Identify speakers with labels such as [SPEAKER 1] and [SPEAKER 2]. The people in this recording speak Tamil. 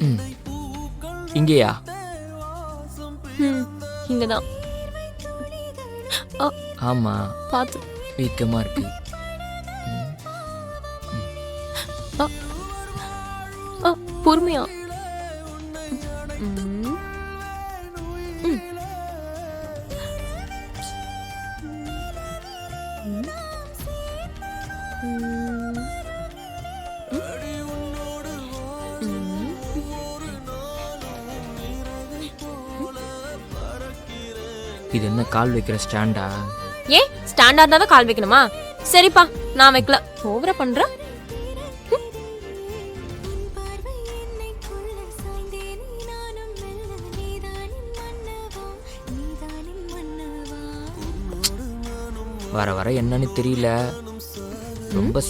[SPEAKER 1] ம். இங்கேயா?
[SPEAKER 2] இங்கதான்.
[SPEAKER 1] ஆமா,
[SPEAKER 2] பார்த்து.
[SPEAKER 1] வீக்கமா இருக்கு.
[SPEAKER 2] பொறுமையா.
[SPEAKER 1] இது என்ன கால் வைக்கிற ஸ்டாண்டா?
[SPEAKER 2] ஏன் ஸ்டாண்டா இருந்தா தான் கால் வைக்கணுமா? சரிப்பா, நான் வைக்கல. ஓவரா பண்ற.
[SPEAKER 1] வர வர என்னன்னு தெரியல, ரொம்ப